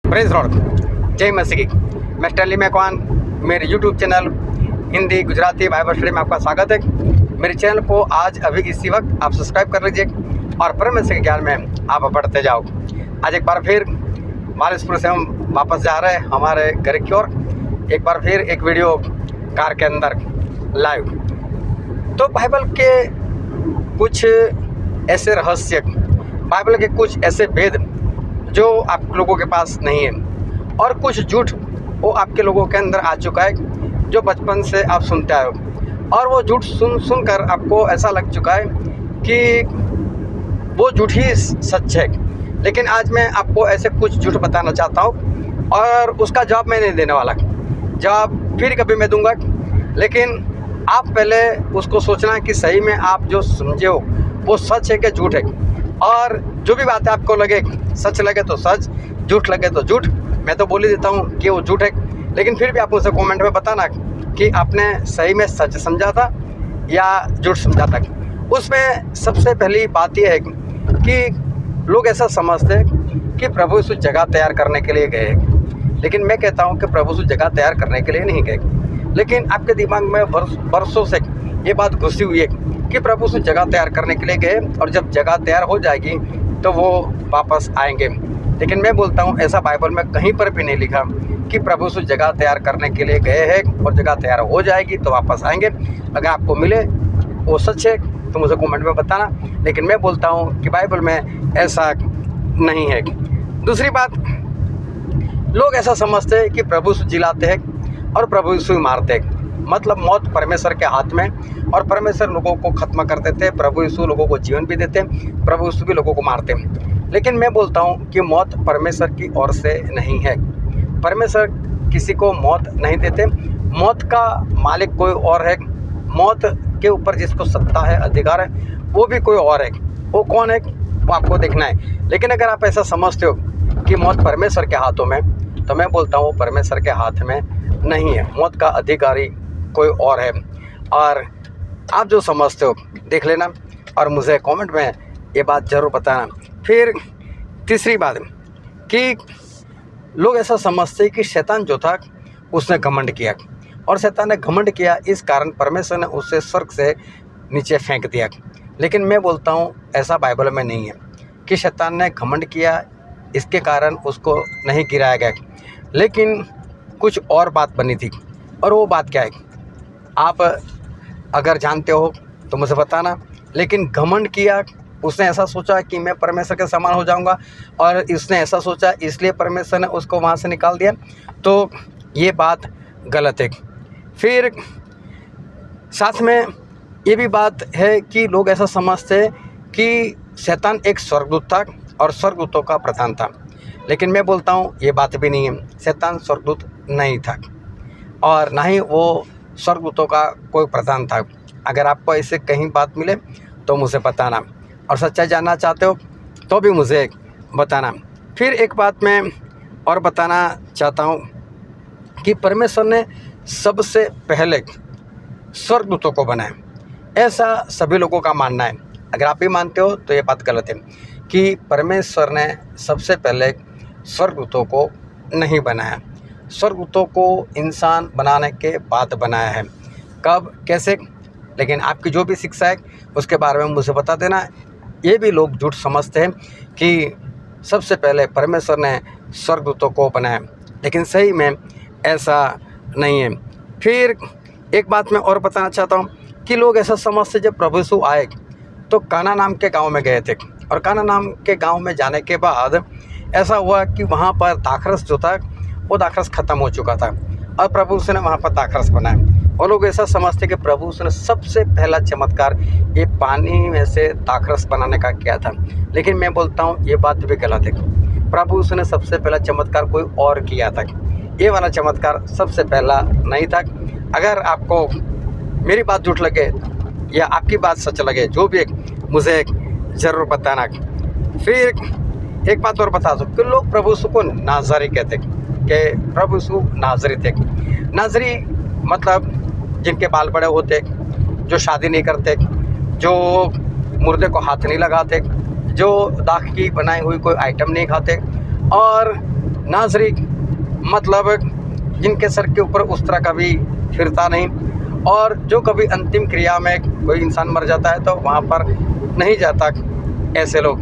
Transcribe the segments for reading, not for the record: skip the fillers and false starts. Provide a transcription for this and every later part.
Praise Lord, जय मसीह की। मैं स्टैनली मैकवान, मेरे YouTube channel Hindi Gujarati Bible study में आपका स्वागत है। मेरे चैनल को आज अभी इसी वक्त आप सब्सक्राइब कर लीजिए और परमेश्वर के ज्ञान में आप बढ़ते जाओ। आज एक बार फिर मालिशपुर से हम वापस जा रहे हैं हमारे घर की ओर। एक बार फिर एक वीडियो कार के अंदर लाइव। तो बाइबल के कुछ ऐसे रहस्य, बाइबल के कुछ ऐसे वेद जो आप लोगों के पास नहीं है, और कुछ झूठ वो आपके लोगों के अंदर आ चुका है जो बचपन से आप सुनते आए हो, और वो झूठ सुनकर आपको ऐसा लग चुका है कि वो झूठ ही सच है। लेकिन आज मैं आपको ऐसे कुछ झूठ बताना चाहता हूँ और उसका जवाब मैं नहीं देने वाला, जवाब फिर कभी मैं दूंगा। लेकिन आप पहले उसको सोचना कि सही में आप जो समझे हो वो सच है कि झूठ है। और जो भी बातें आपको लगे, सच लगे तो सच, झूठ लगे तो झूठ, मैं तो बोल ही देता हूँ कि वो झूठ है। लेकिन फिर भी आप मुझे कमेंट में बताना कि आपने सही में सच समझा था या झूठ समझा था। उसमें सबसे पहली बात यह है कि लोग ऐसा समझते हैं कि प्रभु यीशु जगह तैयार करने के लिए गए, लेकिन मैं कहता हूँ कि प्रभु यीशु जगह तैयार करने के लिए नहीं गए। लेकिन आपके दिमाग में वर्षों से ये बात घुसी हुई है कि प्रभु यीशु जगह तैयार करने के लिए गए और जब जगह तैयार हो जाएगी तो वो वापस आएंगे। लेकिन मैं बोलता हूँ ऐसा बाइबल में कहीं पर भी नहीं लिखा कि प्रभु यीशु जगह तैयार करने के लिए गए हैं और जगह तैयार हो जाएगी तो वापस आएंगे। अगर आपको मिले वो सच है तो मुझे कमेंट में बताना। लेकिन मैं बोलता हूँ कि बाइबल में ऐसा नहीं है। दूसरी बात, लोग ऐसा समझते हैं कि प्रभु यीशु जिलाते हैं और प्रभु यीशु मारते हैं। मतलब मौत परमेश्वर के हाथ में, और परमेश्वर लोगों को ख़त्म कर देते हैं, प्रभु यीशु लोगों को जीवन भी देते हैं, प्रभु यीशु भी लोगों को मारते हैं। लेकिन मैं बोलता हूँ कि मौत परमेश्वर की ओर से नहीं है। परमेश्वर किसी को मौत नहीं देते। मौत का मालिक कोई और है। मौत के ऊपर जिसको सत्ता है, अधिकार है, वो भी कोई और है। वो कौन है वो आपको देखना है। लेकिन अगर आप ऐसा समझते हो कि मौत परमेश्वर के हाथों में, तो मैं बोलता हूँ परमेश्वर के हाथ में नहीं है। मौत का अधिकारी कोई और है। और आप जो समझते हो देख लेना और मुझे कमेंट में ये बात ज़रूर बताना। फिर तीसरी बात कि लोग ऐसा समझते हैं कि शैतान जो था उसने घमंड किया, और शैतान ने घमंड किया इस कारण परमेश्वर ने उसे स्वर्ग से नीचे फेंक दिया। लेकिन मैं बोलता हूँ ऐसा बाइबल में नहीं है कि शैतान ने घमंड किया इसके कारण उसको नहीं गिराया गया। लेकिन कुछ और बात बनी थी, और वो बात क्या है आप अगर जानते हो तो मुझे बताना। लेकिन घमंड किया, उसने ऐसा सोचा कि मैं परमेश्वर के समान हो जाऊंगा, और इसने ऐसा सोचा इसलिए परमेश्वर ने उसको वहाँ से निकाल दिया। तो ये बात गलत है। फिर साथ में ये भी बात है कि लोग ऐसा समझते हैं कि शैतान एक स्वर्गदूत था और स्वर्गदूतों का प्रधान था। लेकिन मैं बोलता हूँ ये बात भी नहीं है। शैतान स्वर्गदूत नहीं था और ना ही वो स्वर्गदूतों का कोई प्रधान था। अगर आपको ऐसे कहीं बात मिले तो मुझे बताना, और सच्चाई जानना चाहते हो तो भी मुझे बताना। फिर एक बात मैं और बताना चाहता हूँ कि परमेश्वर ने सबसे पहले स्वर्गदूतों को बनाया, ऐसा सभी लोगों का मानना है। अगर आप भी मानते हो तो ये बात गलत है कि परमेश्वर ने सबसे पहले स्वर्गदूतों को नहीं बनाया। स्वर्गदूतों को इंसान बनाने के बाद बनाया है। कब, कैसे? लेकिन आपकी जो भी शिक्षा है उसके बारे में मुझे बता देना। ये भी लोग झूठ समझते हैं कि सबसे पहले परमेश्वर ने स्वर्गदूतों को बनाया, लेकिन सही में ऐसा नहीं है। फिर एक बात मैं और बताना चाहता हूँ कि लोग ऐसा समझते जब प्रभु यीशु आए तो काना नाम के गांव में गए थे, और काना नाम के गांव में जाने के बाद ऐसा हुआ कि वहाँ पर दाखरस जो था वो दाखरस ख़त्म हो चुका था, और प्रभु यीशु ने वहाँ पर दाखरस बनाया। और लोग ऐसा समझते कि प्रभु यीशु ने सबसे पहला चमत्कार ये पानी में से दाखरस बनाने का किया था। लेकिन मैं बोलता हूँ ये बात भी गलत है। प्रभु यीशु ने सबसे पहला चमत्कार कोई और किया था। ये वाला चमत्कार सबसे पहला नहीं था। अगर आपको मेरी बात झूठ लगे या आपकी बात सच लगे, जो भी मुझे ज़रूर बताना। फिर एक बात और बता दो कि लोग प्रभु यीशु को नाज़री कहते कि प्रभु यीशु नाज़री थे। नाज़री मतलब जिनके बाल बड़े होते, जो शादी नहीं करते, जो मुर्दे को हाथ नहीं लगाते, जो दाख की बनाई हुई कोई आइटम नहीं खाते, और नाज़री मतलब जिनके सर के ऊपर उस तरह का भी फिरता नहीं, और जो कभी अंतिम क्रिया में कोई इंसान मर जाता है तो वहाँ पर नहीं जाता, ऐसे लोग।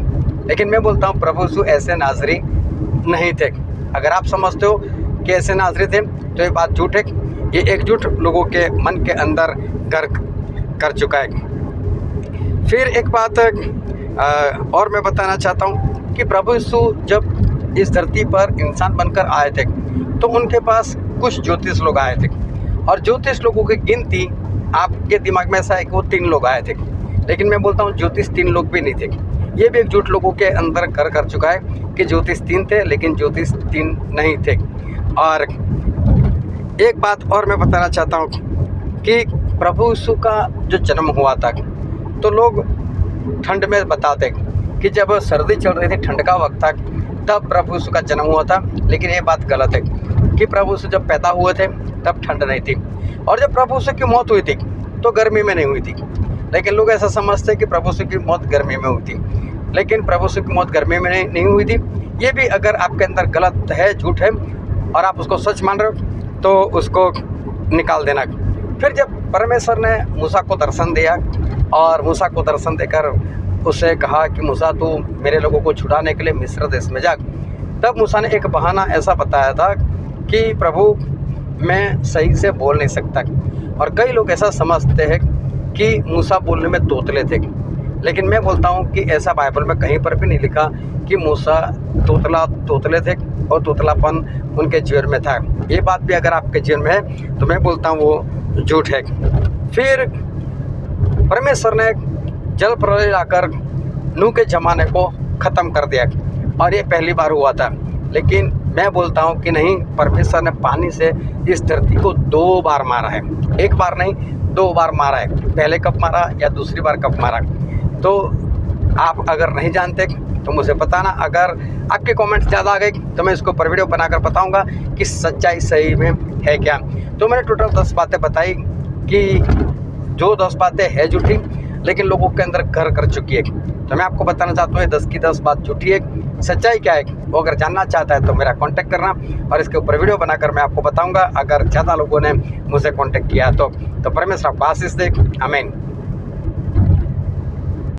लेकिन मैं बोलता हूँ प्रभु यीशु ऐसे नाज़री नहीं थे। अगर आप समझते हो कि ऐसे नाज़री थे तो ये बात झूठ है। ये एकजुट लोगों के मन के अंदर घर कर चुका है। फिर एक बात और मैं बताना चाहता हूँ कि प्रभु यीशु जब इस धरती पर इंसान बनकर आए थे तो उनके पास कुछ ज्योतिष लोग आए थे, और ज्योतिष लोगों की गिनती आपके दिमाग में ऐसा है कि वो 3 लोग आए थे। लेकिन मैं बोलता हूँ ज्योतिष 3 लोग भी नहीं थे। ये भी एकजुट लोगों के अंदर घर कर चुका है कि ज्योतिष 3 थे, लेकिन ज्योतिष 3 नहीं थे। और एक बात और मैं बताना चाहता हूँ कि प्रभु यीशु का जो जन्म हुआ था तो लोग ठंड में बताते कि जब सर्दी चल रही थी, ठंड का वक्त था, तब प्रभु यीशु का जन्म हुआ था। लेकिन ये बात गलत है कि प्रभु यीशु जब पैदा हुए थे तब ठंड नहीं थी, और जब प्रभु यीशु की मौत हुई थी तो गर्मी में नहीं हुई थी। लेकिन लोग ऐसा समझते हैं कि प्रभु यीशु की मौत गर्मी में हुई थी, लेकिन प्रभु यीशु की मौत गर्मी में नहीं हुई थी। ये भी अगर आपके अंदर गलत है, झूठ है, और आप उसको सच मान रहे हो तो उसको निकाल देना। फिर जब परमेश्वर ने मूसा को दर्शन दिया और मूसा को दर्शन देकर उसे कहा कि मूसा तू मेरे लोगों को छुड़ाने के लिए मिस्र देश में जा, तब मूसा ने एक बहाना ऐसा बताया था कि प्रभु मैं सही से बोल नहीं सकता। और कई लोग ऐसा समझते हैं कि मूसा बोलने में तोतले थे, लेकिन मैं बोलता हूँ कि ऐसा बाइबल में कहीं पर भी नहीं लिखा कि मूसा तोतले थे और तोतलापन उनके जीवन में था। ये बात भी अगर आपके जीवन में है तो मैं बोलता हूँ वो झूठ है। फिर परमेश्वर ने जल प्रलय लाकर नूह के ज़माने को ख़त्म कर दिया, और ये पहली बार हुआ था। लेकिन मैं बोलता हूँ कि नहीं, परमेश्वर ने पानी से इस धरती को 2 बार मारा है, 1 बार नहीं 2 बार मारा है। पहले कब मारा या दूसरी बार कब मारा, तो आप अगर नहीं जानते तो मुझे बताना। अगर आपके कमेंट्स ज़्यादा आ गए तो मैं इसको ऊपर वीडियो बनाकर बताऊंगा कि सच्चाई सही में है क्या। तो मैंने टोटल 10 बातें बताई कि जो 10 बातें है झूठी, लेकिन लोगों के अंदर घर कर चुकी है। तो मैं आपको बताना चाहता हूँ 10 की 10 बात झूठी है। सच्चाई क्या है वो अगर जानना चाहता है तो मेरा कांटेक्ट करना, और इसके ऊपर वीडियो बनाकर मैं आपको बताऊंगा। अगर ज़्यादा लोगों ने मुझे कांटेक्ट किया तो परमेश्वर आपको आशीष दे। आमीन।